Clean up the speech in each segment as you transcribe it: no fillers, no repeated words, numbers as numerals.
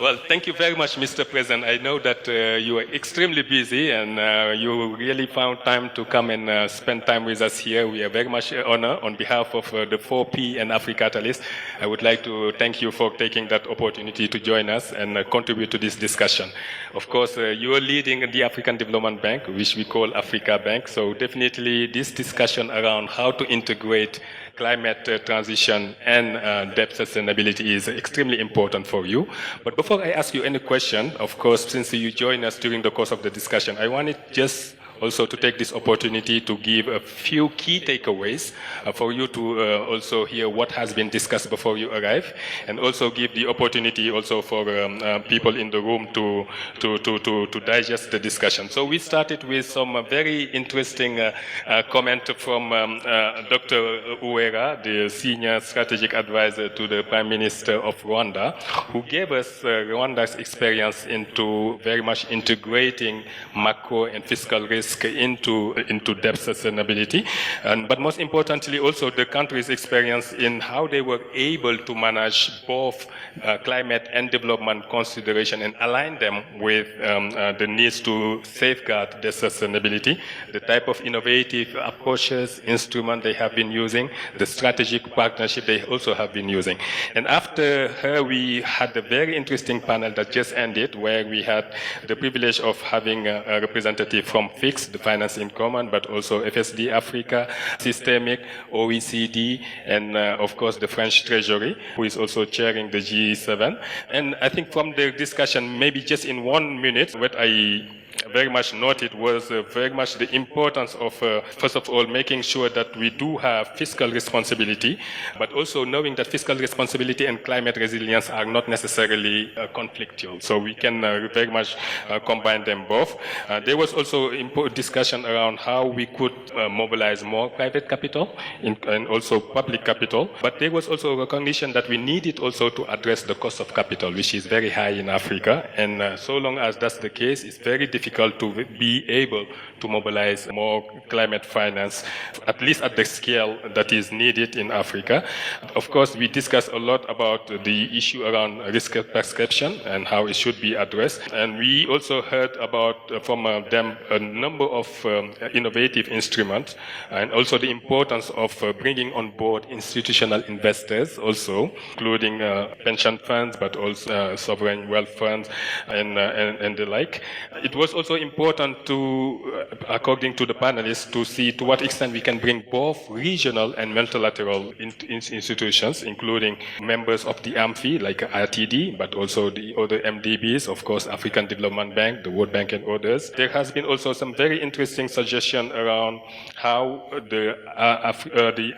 Well, thank you very much, Mr. President. I know that you are extremely busy and you really found time to come and spend time with us here. We are very much honored on behalf of the 4P and Africatalyst. I would like to thank you for taking that opportunity to join us and contribute to this discussion. Of course, you are leading the African Development Bank, which we call Africa Bank. So definitely this discussion around how to integrate climate transition and debt sustainability is extremely important for you. But before I ask you any question, of course, since you joined us during the course of the discussion, I wanted just also to take this opportunity to give a few key takeaways for you to also hear what has been discussed before you arrive, and also give the opportunity also for people in the room to digest the discussion. So we started with some very interesting comment from Dr. Uwera, the Senior Strategic Advisor to the Prime Minister of Rwanda, who gave us Rwanda's experience into very much integrating macro and fiscal risk into debt sustainability, but most importantly also the country's experience in how they were able to manage both climate and development consideration and align them with the needs to safeguard their sustainability, the type of innovative approaches, instruments they have been using, the strategic partnership they also have been using. And after her, we had a very interesting panel that just ended, where we had the privilege of having a representative from FIX, the Finance in Common, but also FSD Africa, Systemic, OECD, and of course the French Treasury, who is also chairing the G7. And I think from the discussion, maybe just in 1 minute, what I very much noted was very much the importance of, first of all, making sure that we do have fiscal responsibility, but also knowing that fiscal responsibility and climate resilience are not necessarily conflictual. So we can very much combine them both. There was also important discussion around how we could mobilize more private capital and also public capital, but there was also recognition that we needed also to address the cost of capital, which is very high in Africa, and so long as that's the case, it's very difficult to be able to mobilize more climate finance, at least at the scale that is needed in Africa. Of course, we discussed a lot about the issue around risk perception and how it should be addressed. And we also heard about from them a number of innovative instruments, and also the importance of bringing on board institutional investors also, including pension funds, but also sovereign wealth funds and the like. It was also important to, according to the panelists, to see to what extent we can bring both regional and multilateral institutions, including members of the AMFI, like RTD, but also the other MDBs, of course, African Development Bank, the World Bank, and others. There has been also some very interesting suggestions around how the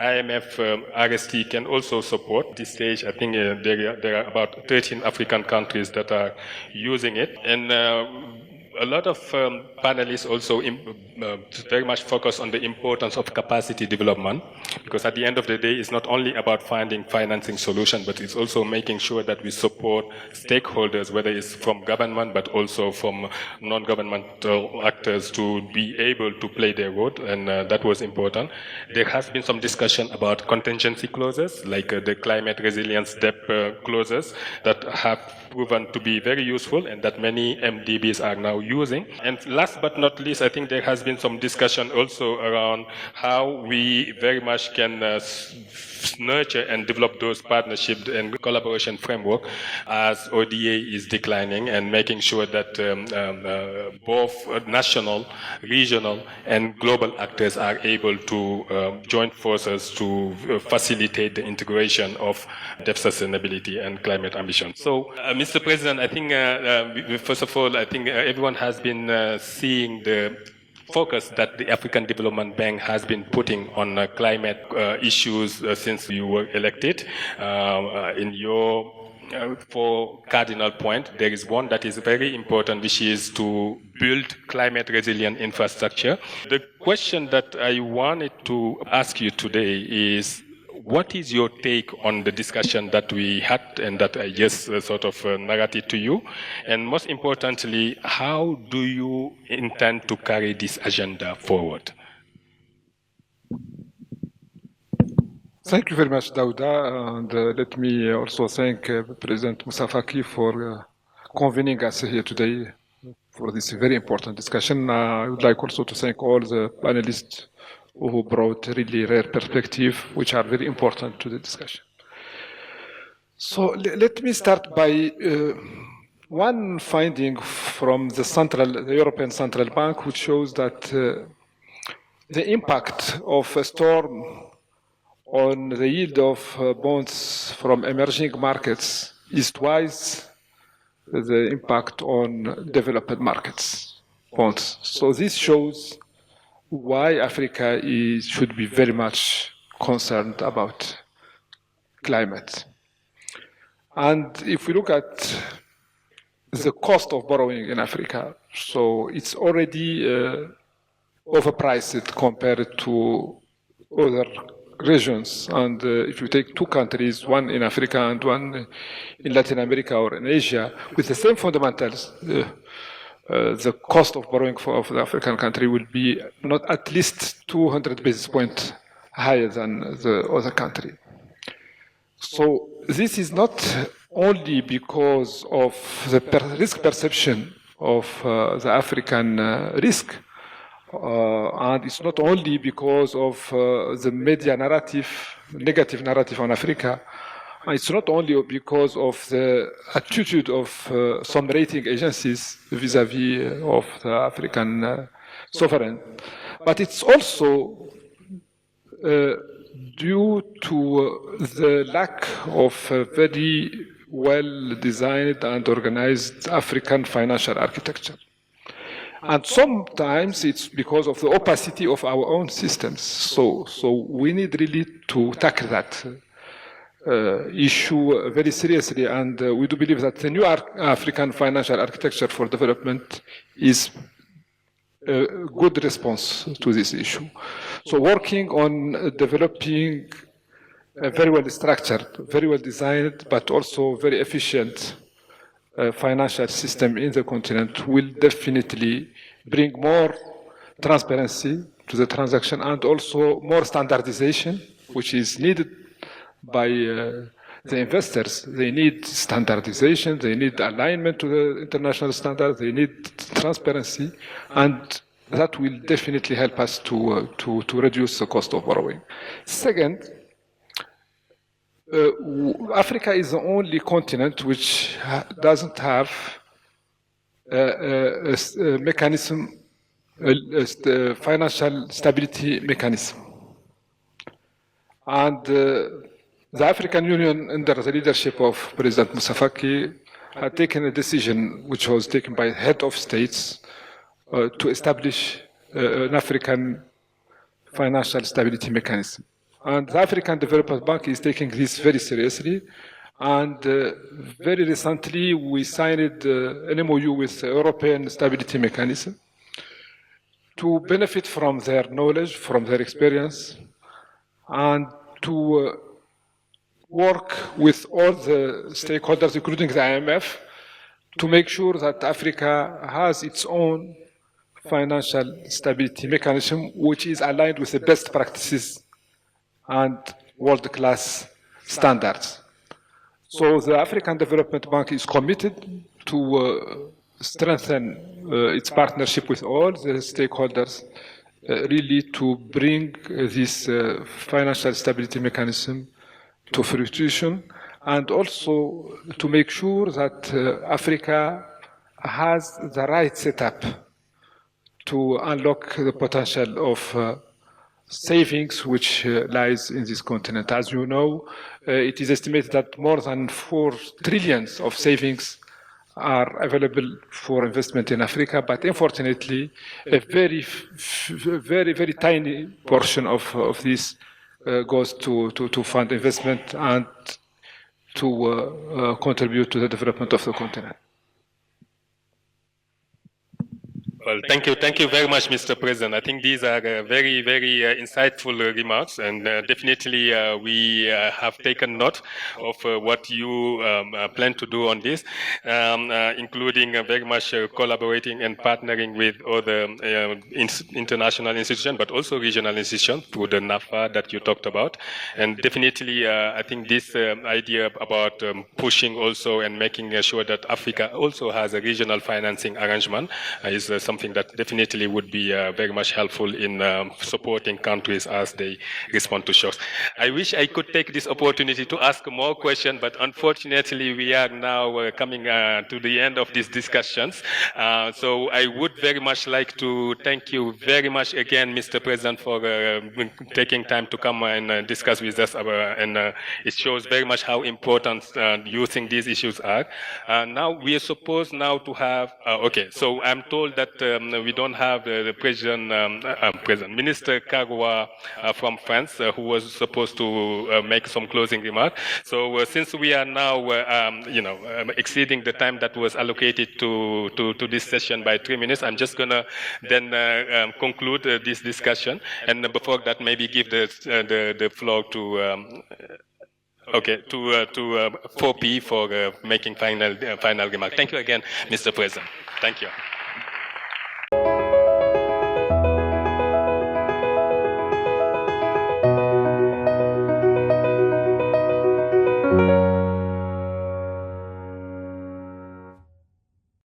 IMF RST can also support. At this stage, I think there are about 13 African countries that are using it. And a lot of panelists also very much focus on the importance of capacity development, because at the end of the day, it's not only about finding financing solutions, but it's also making sure that we support stakeholders, whether it's from government, but also from non-governmental actors, to be able to play their role, and that was important. There has been some discussion about contingency clauses, like the climate resilience debt clauses, that have proven to be very useful and that many MDBs are now using. And last but not least, I think there has been some discussion also around how we very much can nurture and develop those partnerships and collaboration framework as ODA is declining, and making sure that both national, regional, and global actors are able to join forces to facilitate the integration of debt sustainability and climate ambition. So, Mr. President, I think, first of all, I think everyone has been seeing the focus that the African Development Bank has been putting on climate issues since you were elected. In your 4 cardinal points, there is one that is very important, which is to build climate resilient infrastructure. The question that I wanted to ask you today is, what is your take on the discussion that we had and that I just sort of narrated to you? And most importantly, how do you intend to carry this agenda forward? Thank you very much, Daouda, and let me also thank President Moussa Faki for convening us here today for this very important discussion. I would like also to thank all the panelists who brought really rare perspective, which are very important to the discussion. So let me start by one finding from the European Central Bank, which shows that the impact of a storm on the yield of bonds from emerging markets is twice the impact on developed markets bonds. So this shows why Africa should be very much concerned about climate. And if we look at the cost of borrowing in Africa, so it's already overpriced compared to other regions. And if you take two countries, one in Africa and one in Latin America or in Asia, with the same fundamentals, the cost of borrowing of the African country will be not at least 200 basis points higher than the other country. So this is not only because of the risk perception of the African risk, and it's not only because of the media narrative, negative narrative on Africa. It's not only because of the attitude of some rating agencies vis-à-vis of the African sovereign, but it's also due to the lack of a very well-designed and organized African financial architecture. And sometimes it's because of the opacity of our own systems. So we need really to tackle that issue very seriously. And we do believe that the new African financial architecture for development is a good response to this issue. So working on developing a very well structured, very well designed, but also very efficient financial system in the continent will definitely bring more transparency to the transaction and also more standardization, which is needed by the investors. They need standardization, they need alignment to the international standards, they need transparency, and that will definitely help us to reduce the cost of borrowing. Second, Africa is the only continent which doesn't have a mechanism, a financial stability mechanism. And the African Union, under the leadership of President Moussa Faki, had taken a decision which was taken by head of states to establish an African financial stability mechanism. And the African Development Bank is taking this very seriously. And very recently, we signed an MOU with the European Stability Mechanism to benefit from their knowledge, from their experience, and to work with all the stakeholders, including the IMF, to make sure that Africa has its own financial stability mechanism, which is aligned with the best practices and world-class standards. So the African Development Bank is committed to strengthen its partnership with all the stakeholders, really to bring this financial stability mechanism to fruition, and also to make sure that Africa has the right setup to unlock the potential of savings which lies in this continent. As you know, it is estimated that more than 4 trillion of savings are available for investment in Africa, but unfortunately, a very, very tiny portion of this goes to fund investment and to contribute to the development of the continent. Well, thank you very much, Mr. President. I think these are very, very insightful remarks, and definitely we have taken note of what you plan to do on this, including very much collaborating and partnering with other international institutions, but also regional institutions through the NAFA that you talked about. And definitely, I think this idea about pushing also and making sure that Africa also has a regional financing arrangement is something that definitely would be very much helpful in supporting countries as they respond to shocks. I wish I could take this opportunity to ask more questions, but unfortunately we are now coming to the end of these discussions. So I would very much like to thank you very much again, Mr. President, for taking time to come and discuss with us. And it shows very much how important you think these issues are. Now we are supposed now to have, okay, so I'm told that we don't have the President, Minister Kagwa from France, who was supposed to make some closing remark. So since we are now, exceeding the time that was allocated to this session by 3 minutes, I'm just gonna then conclude this discussion. And before that, maybe give the floor to. To 4P for making final remark. Thank you again, Mr. President. Thank you.